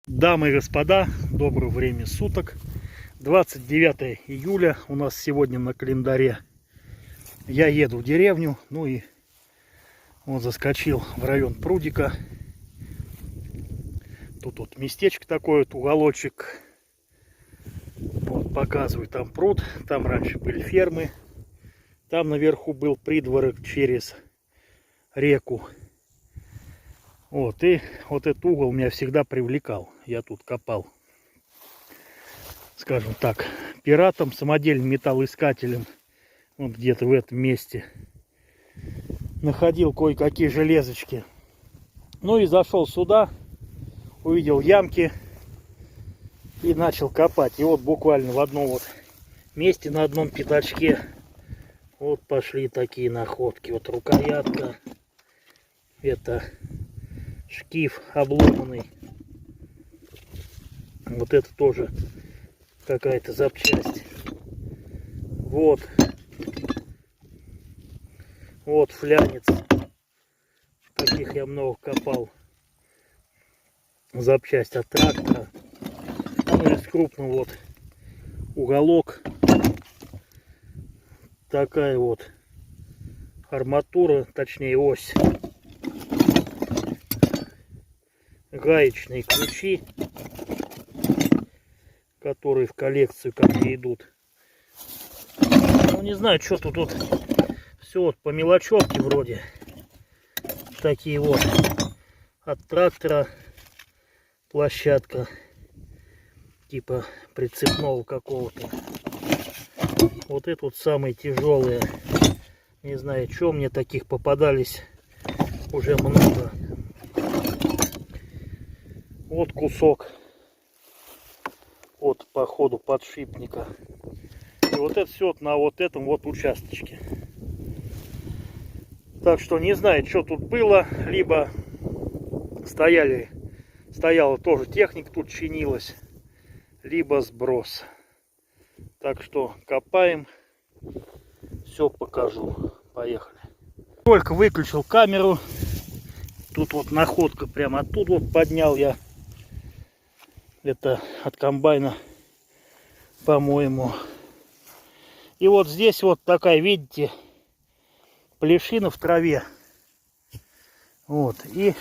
Дамы и господа, доброго времени суток. 29 июля у нас сегодня на календаре. Я еду в деревню, ну и вот заскочил в район прудика. Тут вот местечко такое, вот уголочек. Вот показываю, там пруд, там раньше были фермы. Там наверху был придворок через реку. Вот, и вот этот угол меня всегда привлекал. Я тут копал, скажем так, пиратом, самодельным металлоискателем. Вот где-то в этом месте находил кое-какие железочки. Ну и зашел сюда, увидел ямки и начал копать. И вот буквально в одном вот месте, на одном пятачке, вот пошли такие находки. Вот рукоятка, это шкив обломанный. Вот это тоже какая-то запчасть. Вот. Вот флянец. Таких я много копал. Запчасть от трактора. Ну из крупного вот уголок. Такая вот арматура, точнее ось. Гаечные ключи, которые в коллекцию ко мне идут. Ну не знаю, что тут вот все вот по мелочевке вроде. Такие вот от трактора площадка типа прицепного какого-то. Вот это вот самые тяжелые. Не знаю, что мне таких попадались уже много. Вот кусок от походу подшипника. И вот это все на вот этом вот участочке. Так что не знаю, что тут было. Либо стояла тоже техника, тут чинилась, либо сброс. Так что копаем, все покажу. Поехали. Только выключил камеру. Тут вот находка прямо оттуда вот поднял я. Это от комбайна, по-моему. И вот здесь вот такая, видите, плешина в траве. Вот. И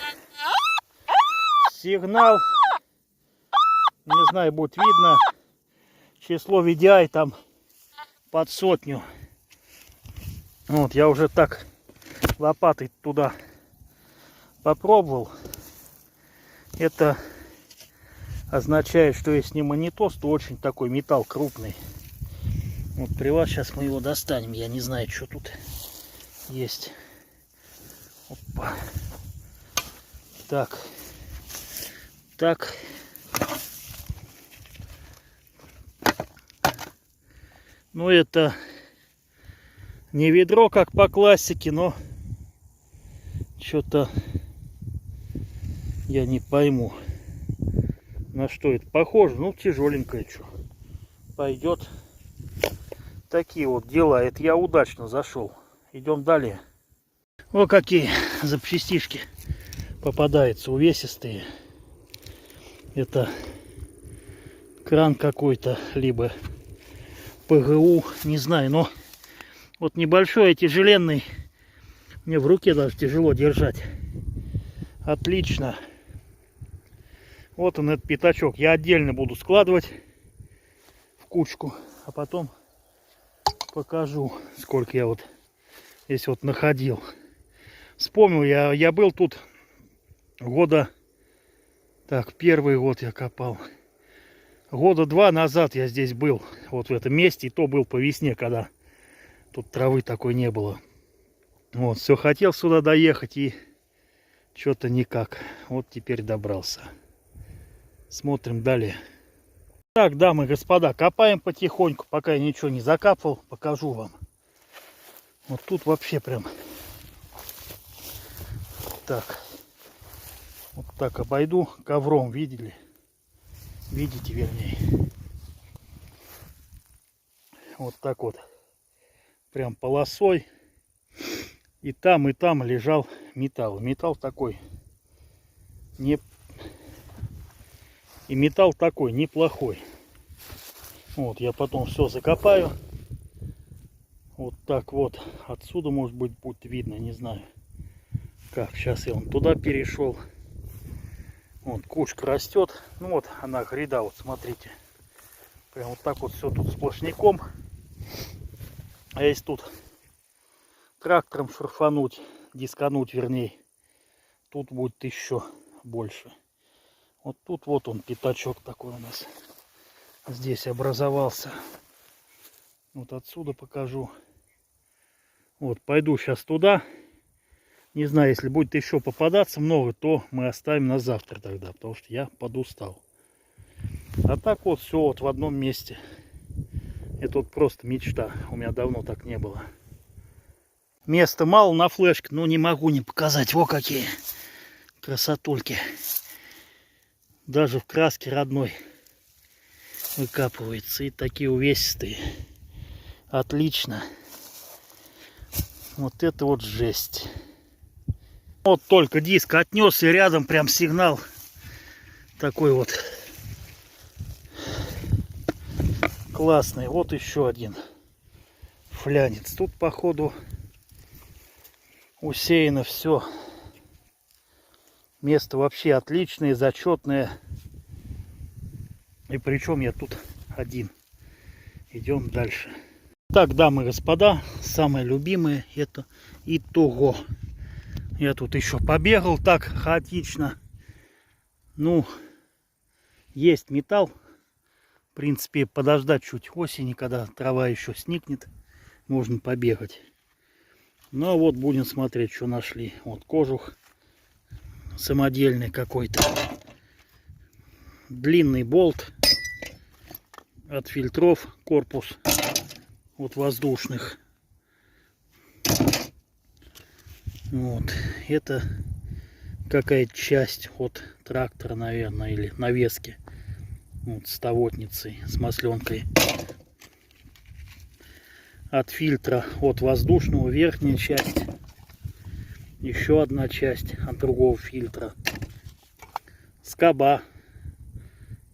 сигнал, не знаю, будет видно, число VDI там под 100. Вот, я уже так лопатой туда попробовал. Это означает, что если не монитос, то очень такой металл крупный. Вот при вас сейчас мы его достанем. Я не знаю, что тут есть. Опа. Так. Так. Ну это не ведро, как по классике, но что-то я не пойму, на что это похоже. Ну, тяжеленькое, что пойдет. Такие вот дела. Это я удачно зашел. Идем далее. Вот какие запчастишки попадаются, увесистые. Это кран какой-то, либо ПГУ, не знаю, но вот небольшой, тяжеленный. Мне в руке даже тяжело держать. Отлично. Вот он, этот пятачок. Я отдельно буду складывать в кучку, а потом покажу, сколько я вот здесь вот находил. Вспомнил, я был тут года, так, первый год я копал. Года 2 назад я здесь был, вот в этом месте, и то был по весне, когда тут травы такой не было. Вот, все хотел сюда доехать, и что-то никак. Вот теперь добрался. Смотрим далее. Так, дамы и господа, копаем потихоньку, пока я ничего не закапывал, покажу вам. Вот тут вообще прям так. Вот так обойду ковром, видели? Видите, вернее. Вот так вот. Прям полосой. И там лежал металл. Металл такой И металл такой неплохой. Вот, я потом все закопаю. Вот так вот. Отсюда, может быть, будет видно, не знаю. Как, сейчас я вон туда перешел. Вот, кучка растет. Ну вот, она гряда, вот смотрите. Прям вот так вот все тут сплошняком. А если тут трактором шурфануть, дискануть вернее, тут будет еще больше. Вот тут вот он, пятачок такой у нас здесь образовался. Вот отсюда покажу. Вот, пойду сейчас туда. Не знаю, если будет еще попадаться много, то мы оставим на завтра тогда, потому что я подустал. А так вот все вот в одном месте. Это вот просто мечта. У меня давно так не было. Места мало на флешке, но не могу не показать. Во какие красотульки. Даже в краске родной выкапывается. И такие увесистые. Отлично. Вот это вот жесть. Вот только диск отнес, и рядом прям сигнал такой вот классный. Вот еще один флянец. Тут походу усеяно все. Место вообще отличное, зачетное. И причем я тут один. Идем дальше. Так, дамы и господа, самое любимое это итого. Я тут еще побегал так хаотично. Ну, есть металл. В принципе, подождать чуть осени, когда трава еще сникнет, можно побегать. Ну, а вот будем смотреть, что нашли. Вот кожух самодельный какой-то. Длинный болт от фильтров, корпус от воздушных. Вот, это какая-то часть от трактора, наверное, или навески. Вот, с тавотницей, с масленкой. От фильтра, от воздушного верхняя часть. Еще одна часть от другого фильтра. Скоба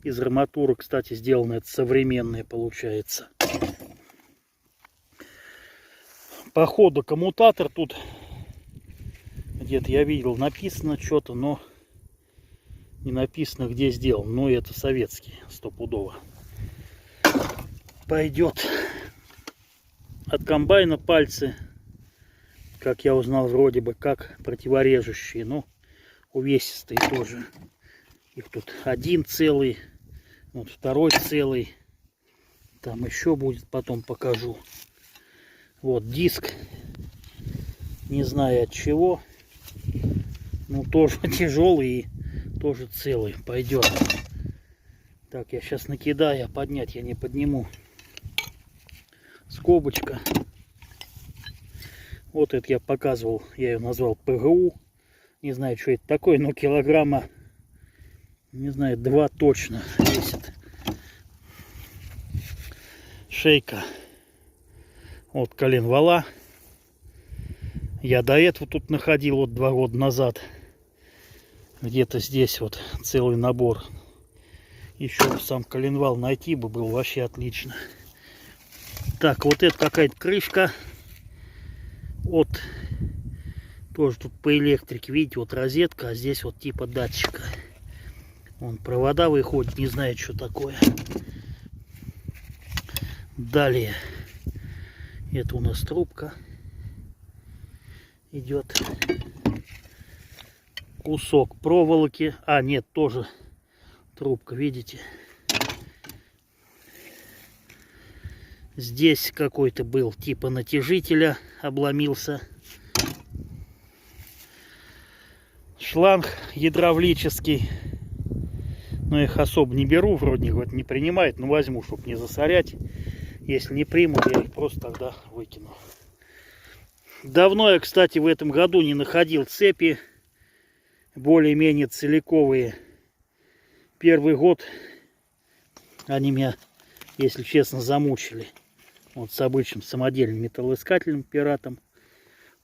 из арматуры, кстати, сделана, это современная получается. Походу коммутатор тут. Где-то я видел, написано что-то, но не написано, где сделан. Но это советский, стопудово. Пойдет. От комбайна пальцы, как я узнал, вроде бы как противорежущие, но увесистые тоже. Их тут один целый, вот второй целый. Там еще будет, потом покажу. Вот диск. Не знаю от чего. Ну, тоже тяжелый и тоже целый. Пойдет. Так, я сейчас накидаю, а поднять я не подниму. Скобочка. Вот это я показывал. Я ее назвал ПГУ. Не знаю, что это такое, но килограмма, не знаю, 2 точно весит. Шейка от коленвала. Я до этого тут находил вот 2 года назад. Где-то здесь вот целый набор. Еще сам коленвал найти бы был вообще отлично. Так, вот это какая-то крышка. Вот тоже тут по электрике. Видите, вот розетка, а здесь вот типа датчика. Вон провода выходят, не знаю, что такое. Далее. Это у нас трубка. Идет кусок проволоки. А, нет, тоже трубка, видите? Здесь какой-то был типа натяжителя, обломился. Шланг гидравлический. Но их особо не беру, вроде вот не принимает, но возьму, чтобы не засорять. Если не примут, я их просто тогда выкину. Давно я, кстати, в этом году не находил цепи более-менее целиковые. Первый год они меня, если честно, замучили. Вот с обычным самодельным металлоискателем пиратом.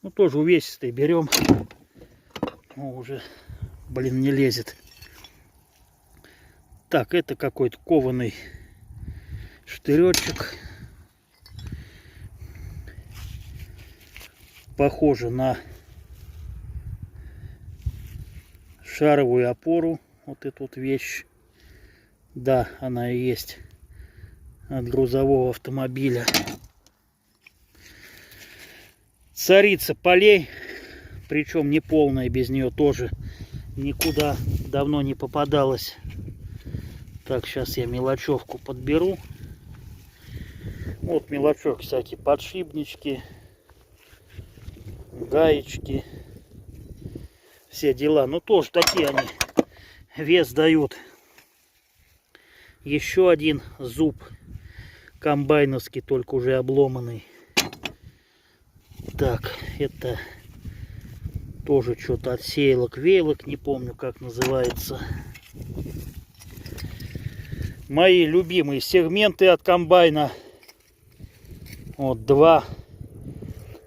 Ну, тоже увесистый берем. Ну, уже, блин, не лезет. Так, это какой-то кованый штыречек. Похоже на шаровую опору. Вот эту вот вещь. Да, она и есть от грузового автомобиля. Царица полей. Причем не полная, без нее тоже никуда давно не попадалась. Так, сейчас я мелочевку подберу. Вот мелочевки, всякие подшипнички, гаечки, все дела. Ну тоже такие они вес дают. Еще один зуб комбайновский, только уже обломанный. Так, это тоже что-то от сеялок-веялок, не помню как называется. Мои любимые сегменты от комбайна. Вот два,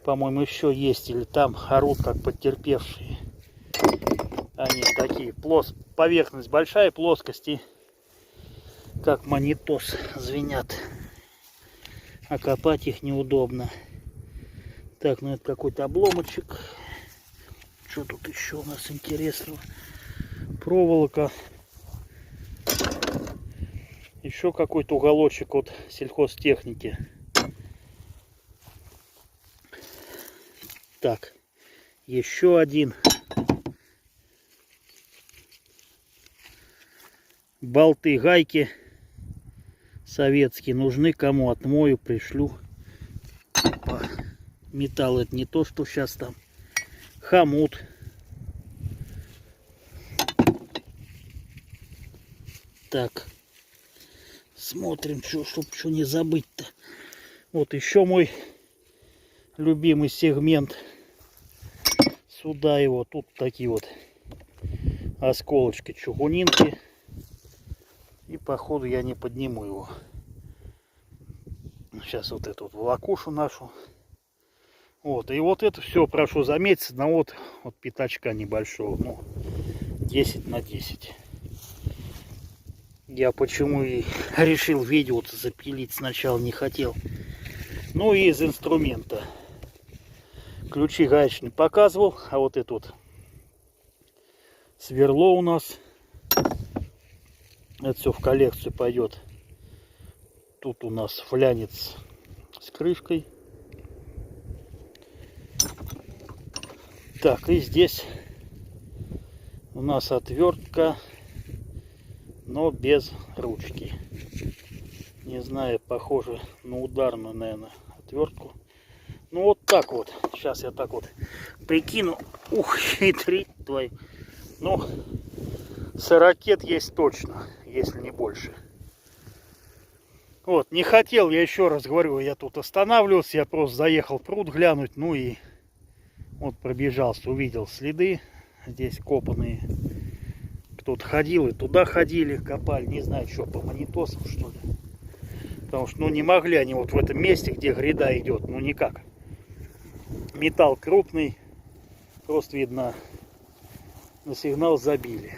по-моему, еще есть, или там орут как потерпевшие. Они такие, поверхность большая, плоскости, как монитос, звенят. А копать их неудобно. Так, ну это какой-то обломочек. Что тут еще у нас интересного? Проволока. Еще какой-то уголочек от сельхозтехники. Так, еще один. Болты, гайки советские нужны. Кому отмою, пришлю. Опа. Металл это не то, что сейчас там. Хомут. Так. Смотрим, чтоб что не забыть-то. Вот еще мой любимый сегмент. Сюда его. Тут такие вот осколочки, чугунинки. И походу я не подниму его. Сейчас вот эту вот волокушу нашу. Вот. И вот это все, прошу заметить, на вот пятачка небольшого. Ну, 10 на 10. Я почему и решил видео запилить сначала, не хотел. Ну и из инструмента. Ключи гаечные показывал, а вот это вот сверло у нас. Это все в коллекцию пойдет. Тут у нас флянец с крышкой. Так, и здесь у нас отвертка, но без ручки. Не знаю, похоже на ударную, наверное, отвертку. Ну вот так вот. Сейчас я так вот прикину. Ух, хитрить твой. Ну, 40 есть точно, если не больше. Вот, не хотел, я еще раз говорю, я тут останавливался, я просто заехал в пруд глянуть, ну и вот пробежался, увидел следы здесь копанные. Кто-то ходил и туда ходили, копали, не знаю, что, по монитосам, что ли. Потому что, ну, не могли они вот в этом месте, где гряда идет, ну, никак. Металл крупный, просто видно, на сигнал забили.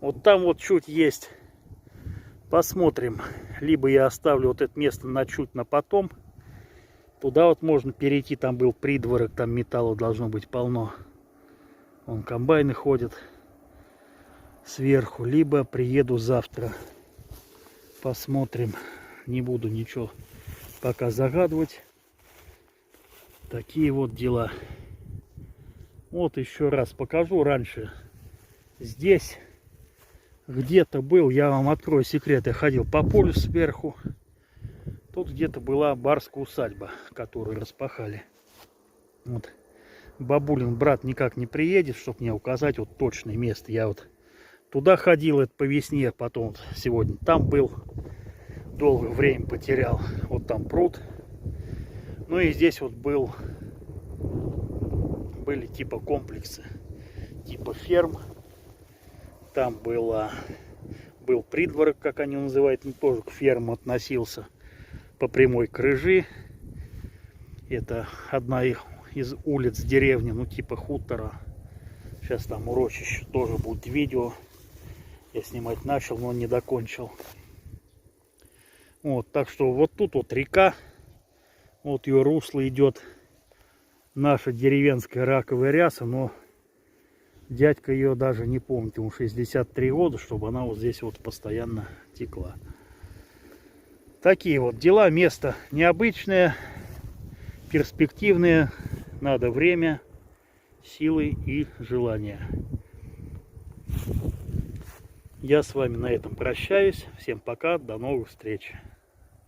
Вот там вот чуть есть, посмотрим. Либо я оставлю вот это место на чуть на потом. Туда вот можно перейти, там был придворок, там металла должно быть полно. Вон комбайны ходят сверху. Либо приеду завтра, посмотрим. Не буду ничего пока загадывать. Такие вот дела. Вот еще раз покажу. Раньше здесь где-то был, я вам открою секрет, я ходил по полю сверху. Тут где-то была барская усадьба, которую распахали. Вот. Бабулин брат никак не приедет, чтобы мне указать вот точное место. Я вот туда ходил, это по весне, потом вот сегодня там был. Долгое время потерял. Вот там пруд. Ну и здесь вот были типа комплексы, типа ферм. Там был придворок, как они называют, ну, тоже к фермам относился. По прямой крыжи. Это одна из улиц деревни, ну типа хутора. Сейчас там урочище, тоже будет видео. Я снимать начал, но не докончил. Вот, так что вот тут вот река. Вот ее русло идет. Наша деревенская раковая ряса, но дядька ее даже не помнит. Ему 63 года, чтобы она вот здесь вот постоянно текла. Такие вот дела. Место необычное, перспективное. Надо время, силы и желание. Я с вами на этом прощаюсь. Всем пока, до новых встреч.